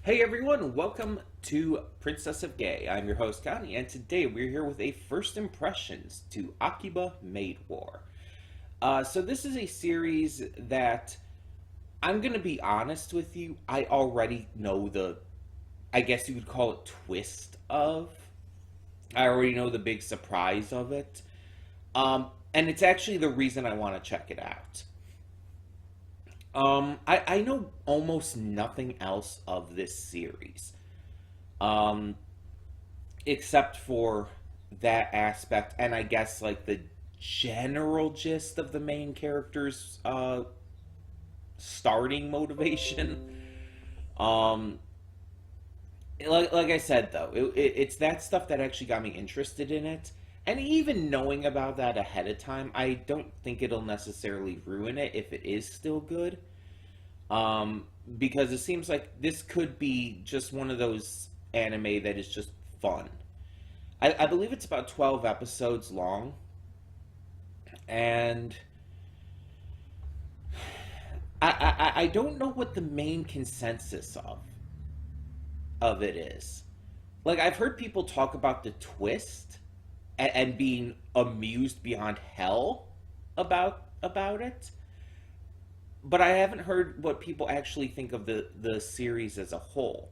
Hey everyone, welcome to Princess of Gay. I'm your host Connie, and today we're here with a first impressions to Akiba Maid War. So this is a series that I'm gonna be honest with you, I already know I guess you could call it twist of. I already know the big surprise of it. And it's actually the reason I want to check it out. I know almost nothing else of this series. Um, except for that aspect, and I guess like the general gist of the main character's starting motivation. Um, like I said though, it's that stuff that actually got me interested in it. And even knowing about that ahead of time, I don't think it'll necessarily ruin it if it is still good. Um, because it seems like this could be just one of those anime that is just fun. I believe it's about 12 episodes long, and I don't know what the main consensus of it is. Like I've heard people talk about the twist and being amused beyond hell about it, but I haven't heard what people actually think of the series as a whole.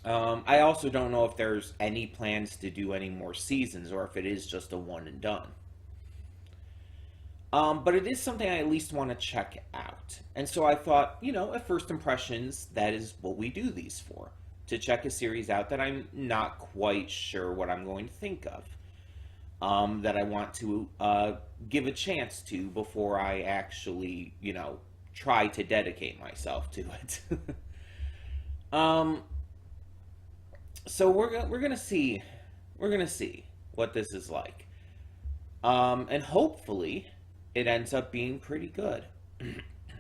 I also don't know if there's any plans to do any more seasons or if it is just a one and done. But it is something I at least want to check out. And so I thought, at first impressions, that is what we do these for. To check a series out that I'm not quite sure what I'm going to think of. That I want to give a chance to before I actually, try to dedicate myself to it. um, so we're gonna see what this is like, and hopefully it ends up being pretty good,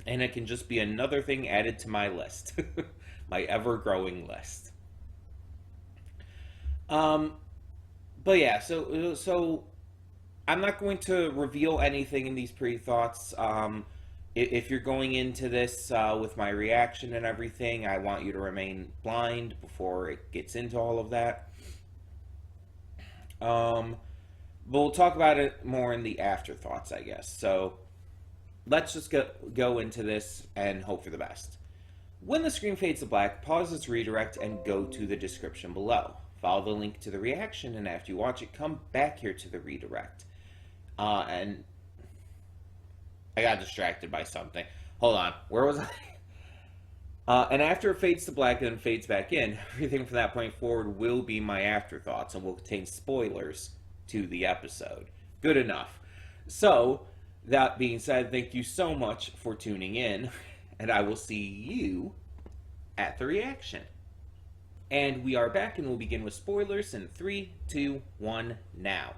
and it can just be another thing added to my list, my ever growing list. Um, but yeah, so I'm not going to reveal anything in these pre thoughts. If you're going into this with my reaction and everything, I want you to remain blind before it gets into all of that. Um, but we'll talk about it more in the afterthoughts, I guess. So let's just go into this and hope for the best. When the screen fades to black, pause this redirect and go to the description below. Follow the link to the reaction, and after you watch it, come back here to the redirect. And I got distracted by something. Hold on, where was I? And after it fades to black and then fades back in, everything from that point forward will be my afterthoughts and will contain spoilers to the episode. Good enough. So, that being said, thank you so much for tuning in, and I will see you at the reaction. And we are back, and we'll begin with spoilers in 3, 2, 1, now.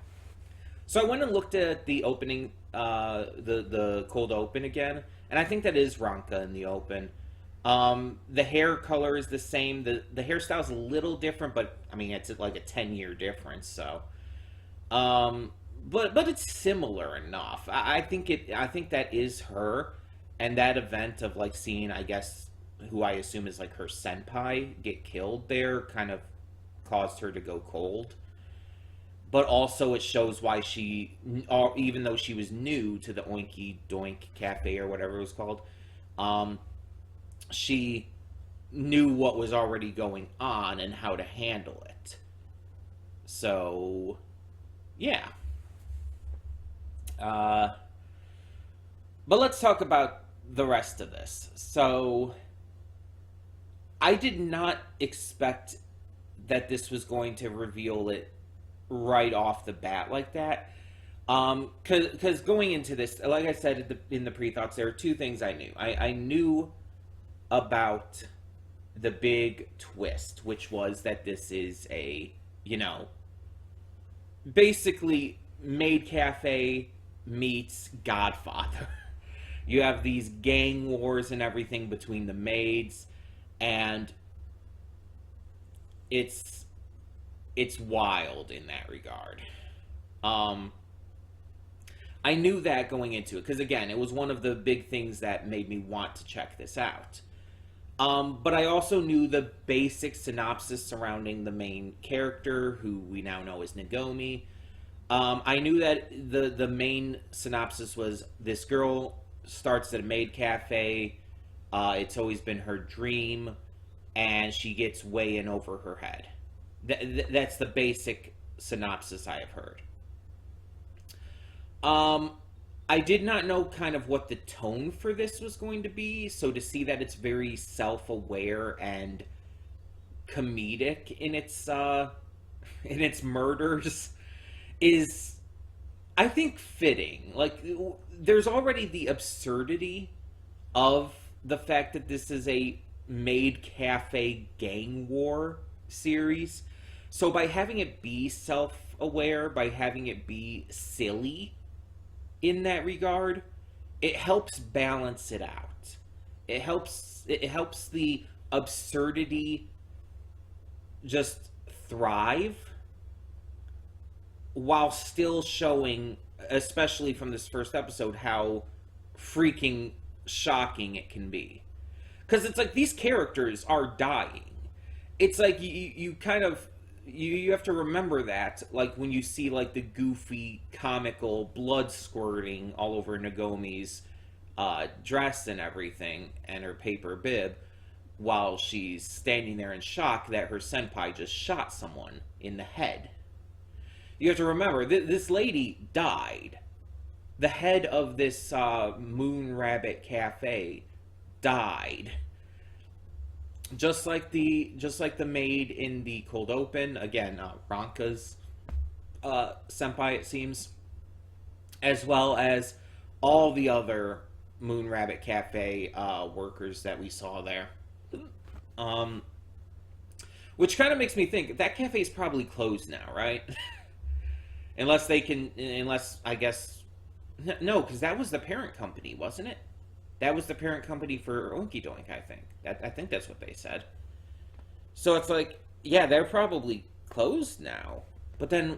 So I went and looked at the opening, the cold open again, and I think that is Ranka in the open. The hair color is the same. The hairstyle is a little different, but I mean it's like a 10-year difference. So, but it's similar enough. I think that is her, and that event of like seeing, I guess, who I assume is like her senpai get killed there, kind of caused her to go cold. But also it shows why even though she was new to the Oinky Doink Cafe or whatever it was called, she knew what was already going on and how to handle it. So, yeah. But let's talk about the rest of this. So, I did not expect that this was going to reveal it right off the bat like that. Because going into this, like I said in the pre-thoughts, there are two things I knew. I knew about the big twist, which was that this is basically Maid Cafe meets Godfather. You have these gang wars and everything between the maids, and it's wild in that regard. Um, I knew that going into it because again, it was one of the big things that made me want to check this out. But I also knew the basic synopsis surrounding the main character, who we now know as Nagomi. I knew that the main synopsis was this girl starts at a maid cafe. It's always been her dream, and she gets way in over her head. That's the basic synopsis I have heard. Um, I did not know kind of what the tone for this was going to be, so to see that it's very self-aware and comedic in its murders is, I think, fitting. Like, there's already the absurdity of the fact that this is a maid cafe gang war series. So by having it be self-aware, by having it be silly in that regard, it helps balance it out. It helps the absurdity just thrive while still showing, especially from this first episode, how freaking shocking it can be. Because it's like these characters are dying. It's like you kind of you have to remember that, like when you see like the goofy comical blood squirting all over Nagomi's dress and everything, and her paper bib, while she's standing there in shock that her senpai just shot someone in the head. You have to remember, this lady died. The head of this Moon Rabbit Cafe died. Just like the maid in the cold open, again, Ranka's senpai, it seems, as well as all the other Moon Rabbit Cafe workers that we saw there. Um, which kind of makes me think that cafe's probably closed now, right? Unless I guess, no, because that was the parent company, wasn't it? That was the parent company for Oinky Doink, I think. I think that's what they said. So it's like, yeah, they're probably closed now. But then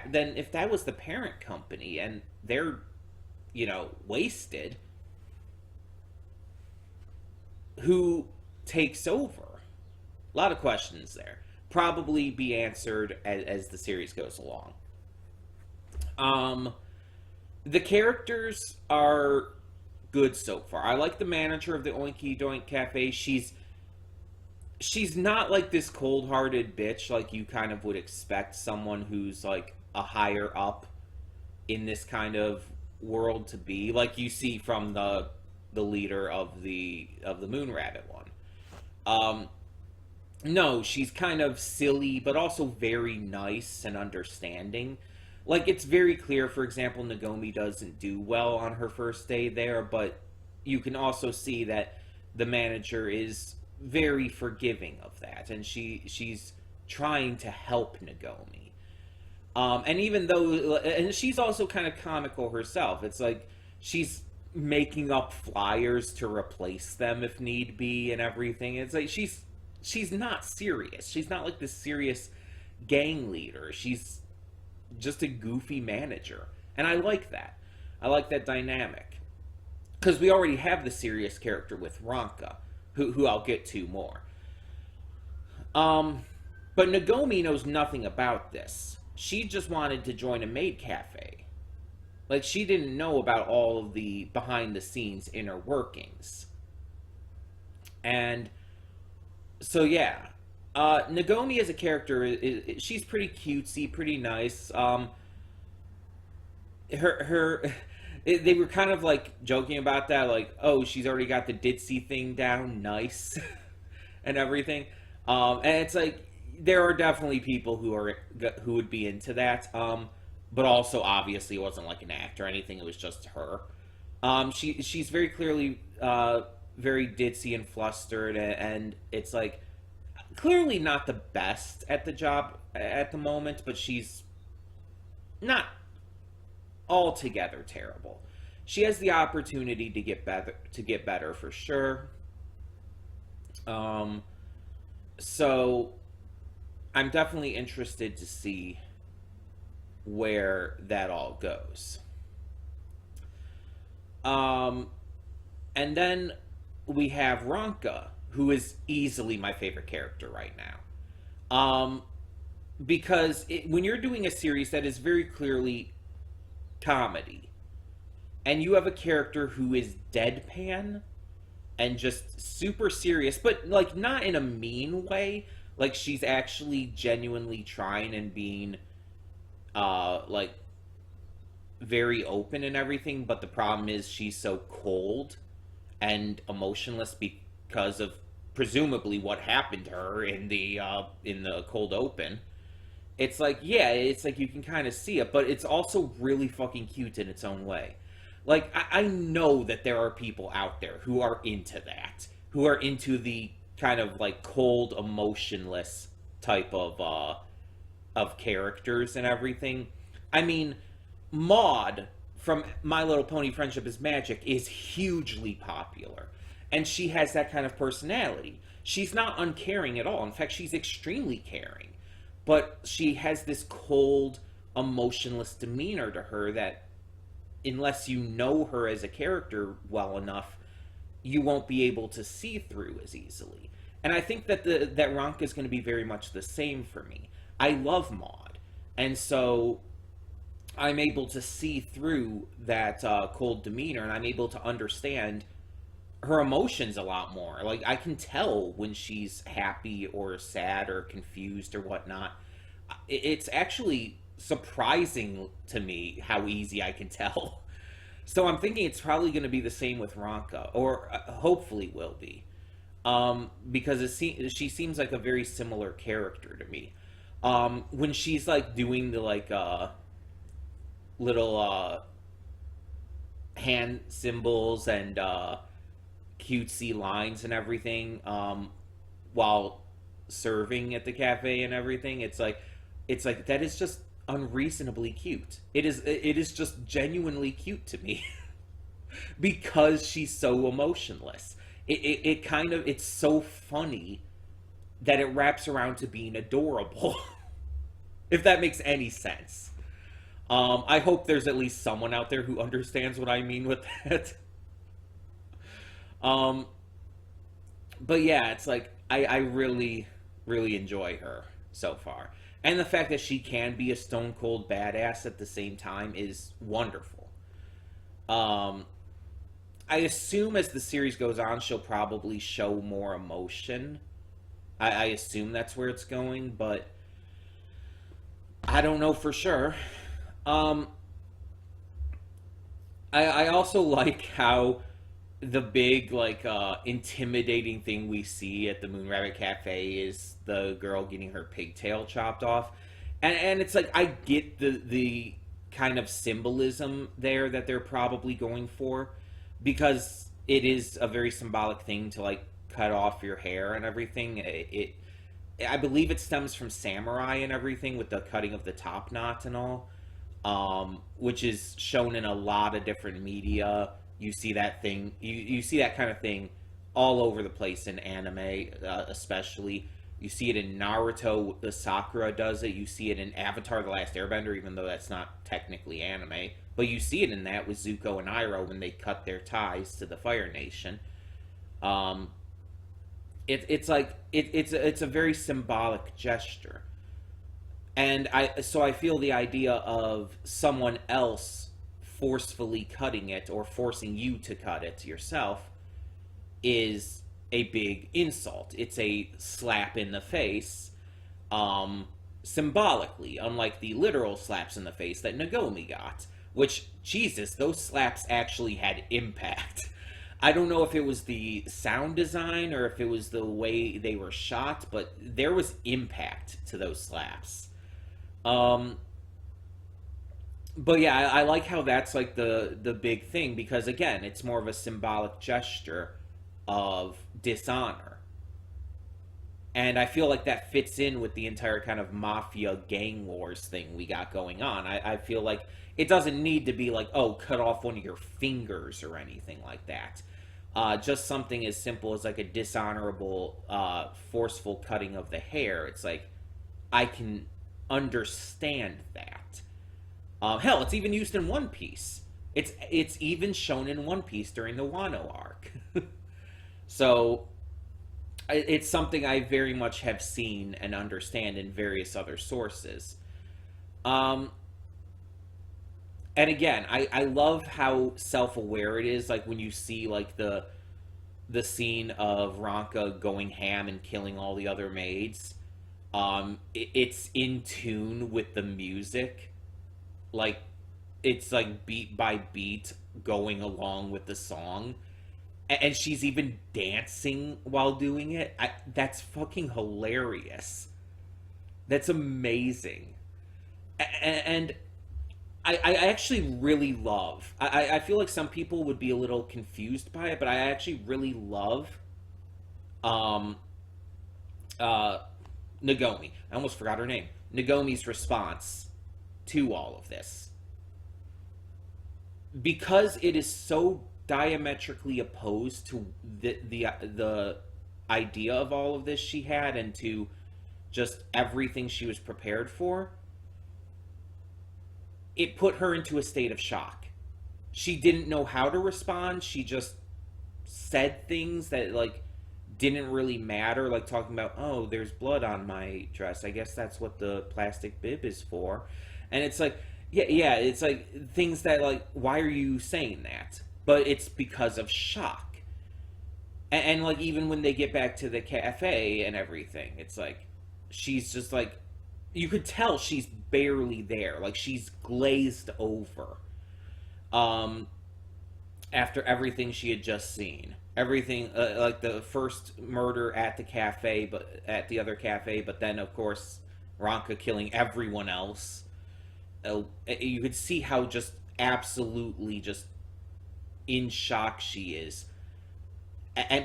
then if that was the parent company and they're, wasted, who takes over? A lot of questions there. Probably be answered as the series goes along. Um, the characters are good so far. I like the manager of the Oinky Doink Cafe. She's not like this cold-hearted bitch like you kind of would expect someone who's like a higher up in this kind of world to be, like you see from the leader of the Moon Rabbit one. No, she's kind of silly, but also very nice and understanding. Like, it's very clear, for example, Nagomi doesn't do well on her first day there, but you can also see that the manager is very forgiving of that, and she's trying to help Nagomi. And even though, and she's also kind of comical herself. It's like she's making up flyers to replace them if need be and everything. It's like she's not serious. She's not like this serious gang leader. She's just a goofy manager. And I like that. I like that dynamic. Because we already have the serious character with Ranka, who I'll get to more. But Nagomi knows nothing about this. She just wanted to join a maid cafe. Like, she didn't know about all of the behind-the-scenes inner workings. And so, yeah. Nagomi as a character, she's pretty cutesy, pretty nice. They were kind of like joking about that, like, oh, she's already got the ditzy thing down, nice, and everything. And it's like, there are definitely people who would be into that. But also, obviously, it wasn't like an act or anything. It was just her. She's very clearly very ditzy and flustered, and it's like clearly not the best at the job at the moment, but she's not altogether terrible. She has the opportunity to get better for sure. So I'm definitely interested to see where that all goes. And then we have Ranka, who is easily my favorite character right now. Because when you're doing a series that is very clearly comedy, and you have a character who is deadpan and just super serious, but like not in a mean way, like she's actually genuinely trying and being like very open and everything, but the problem is she's so cold and emotionless because of presumably what happened to her in the cold open. It's like, yeah, it's like you can kind of see it, but it's also really fucking cute in its own way. Like, I know that there are people out there who are into that, who are into the kind of like cold, emotionless type of characters and everything. I mean, Maud from My Little Pony Friendship is Magic is hugely popular. And she has that kind of personality. She's not uncaring at all. In fact, she's extremely caring. But she has this cold, emotionless demeanor to her that, unless you know her as a character well enough, you won't be able to see through as easily. And I think that that Ranka is going to be very much the same for me. I love Maud. And so I'm able to see through that cold demeanor, and I'm able to understand her emotions a lot more. Like, I can tell when she's happy or sad or confused or whatnot. It's actually surprising to me how easy I can tell. So I'm thinking it's probably going to be the same with Ranka, or hopefully will be, because she seems like a very similar character to me. When she's like doing the like little hand symbols and cutesy lines and everything, while serving at the cafe and everything, it's like that is just unreasonably cute. It is just genuinely cute to me because she's so emotionless. It kind of, it's so funny that it wraps around to being adorable. If that makes any sense. I hope there's at least someone out there who understands what I mean with that. But yeah, it's like I really, really enjoy her so far. And the fact that she can be a stone cold badass at the same time is wonderful. I assume as the series goes on, she'll probably show more emotion. I assume that's where it's going, but I don't know for sure. I also like how the big, like, intimidating thing we see at the Moon Rabbit Cafe is the girl getting her pigtail chopped off. And it's like, I get the kind of symbolism there that they're probably going for, because it is a very symbolic thing to, like, cut off your hair and everything. I believe it stems from samurai and everything, with the cutting of the top knot and all, which is shown in a lot of different media. You see that thing, you see that kind of thing all over the place in anime, especially. You see it in Naruto, the Sakura does it. You see it in Avatar: The Last Airbender, even though that's not technically anime. But you see it in that with Zuko and Iroh when they cut their ties to the Fire Nation. It's like it's a very symbolic gesture, and I feel the idea of someone else forcefully cutting it or forcing you to cut it yourself is a big insult. It's a slap in the face, symbolically, unlike the literal slaps in the face that Nagomi got, which, Jesus, those slaps actually had impact. I don't know if it was the sound design or if it was the way they were shot, but there was impact to those slaps. But yeah, I like how that's like the big thing, because again, it's more of a symbolic gesture of dishonor. And I feel like that fits in with the entire kind of mafia gang wars thing we got going on. I feel like it doesn't need to be like, oh, cut off one of your fingers or anything like that. Just something as simple as like a dishonorable, forceful cutting of the hair. It's like, I can understand that. Hell, it's even used in One Piece. It's even shown in One Piece during the Wano arc. So, it's something I very much have seen and understand in various other sources. Um, and again, I love how self-aware it is. Like when you see like the scene of Ranka going ham and killing all the other maids. It's in tune with the music. Like it's like beat by beat going along with the song. And she's even dancing while doing it. That's fucking hilarious. That's amazing. And I actually really love. I feel like some people would be a little confused by it, but I actually really love um, uh, Nagomi. I almost forgot her name. Nagomi's response to all of this. Because it is so diametrically opposed to the idea of all of this she had and to just everything she was prepared for, it put her into a state of shock. She didn't know how to respond. She just said things that like didn't really matter, like talking about, oh, there's blood on my dress. I guess that's what the plastic bib is for. And it's like, yeah, it's like things that like, why are you saying that? But it's because of shock. And like even when they get back to the cafe and everything, it's like she's just like, you could tell she's barely there. Like she's glazed over. Um, After everything she had just seen, everything like the first murder at the cafe, but at the other cafe, but then of course Ranka killing everyone else. You could see how just absolutely just in shock she is.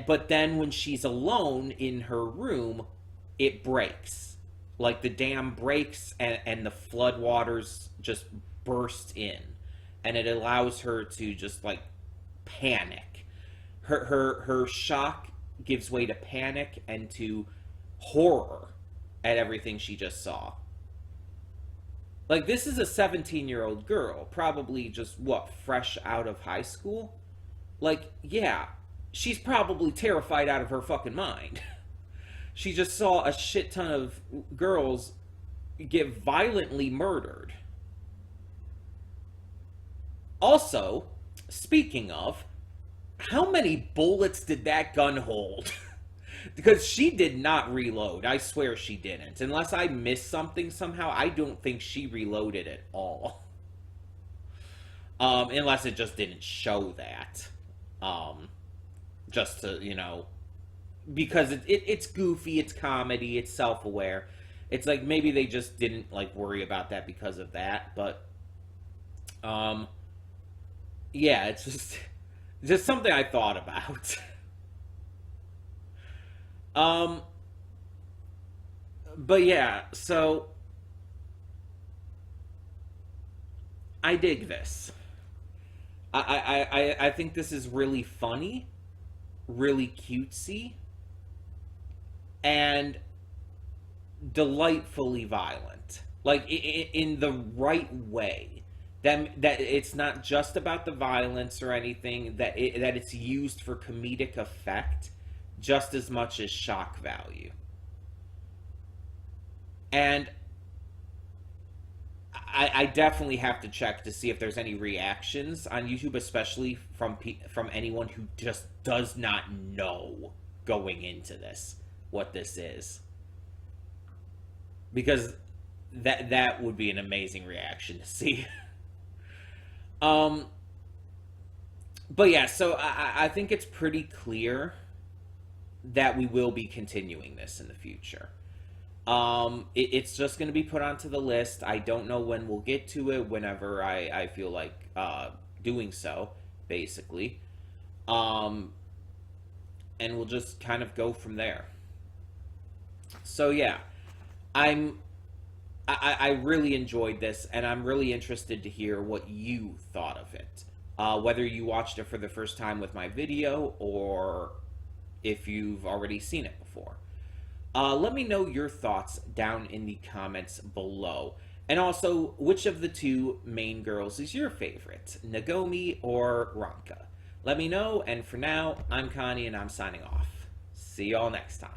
But then when she's alone in her room, it breaks. Like the dam breaks and the floodwaters just burst in, and it allows her to just like panic. Her shock gives way to panic and to horror at everything she just saw. Like this is a 17-year-old girl, probably just what, fresh out of high school? Like, yeah, she's probably terrified out of her fucking mind. She just saw a shit ton of girls get violently murdered. Also, speaking of, how many bullets did that gun hold? Because she did not reload. I swear she didn't. Unless I missed something somehow, I don't think she reloaded at all. Unless it just didn't show that. Just to, because it's goofy, it's comedy, it's self-aware. It's like maybe they just didn't like worry about that because of that, but yeah, it's just something I thought about. But yeah, so I dig this. I think this is really funny, really cutesy, and delightfully violent. Like in the right way. That it's not just about the violence or anything. That it's used for comedic effect, just as much as shock value. And I definitely have to check to see if there's any reactions on YouTube, especially from anyone who just does not know going into this what this is, because that would be an amazing reaction to see. But yeah, so I think it's pretty clear that we will be continuing this in the future. It's just going to be put onto the list. I don't know when we'll get to it, whenever I feel like doing so, basically. And we'll just kind of go from there. So yeah, I really enjoyed this, and I'm really interested to hear what you thought of it. Whether you watched it for the first time with my video, or if you've already seen it before. Let me know your thoughts down in the comments below. And also, which of the two main girls is your favorite, Nagomi or Ranka? Let me know, and for now, I'm Connie, and I'm signing off. See y'all next time.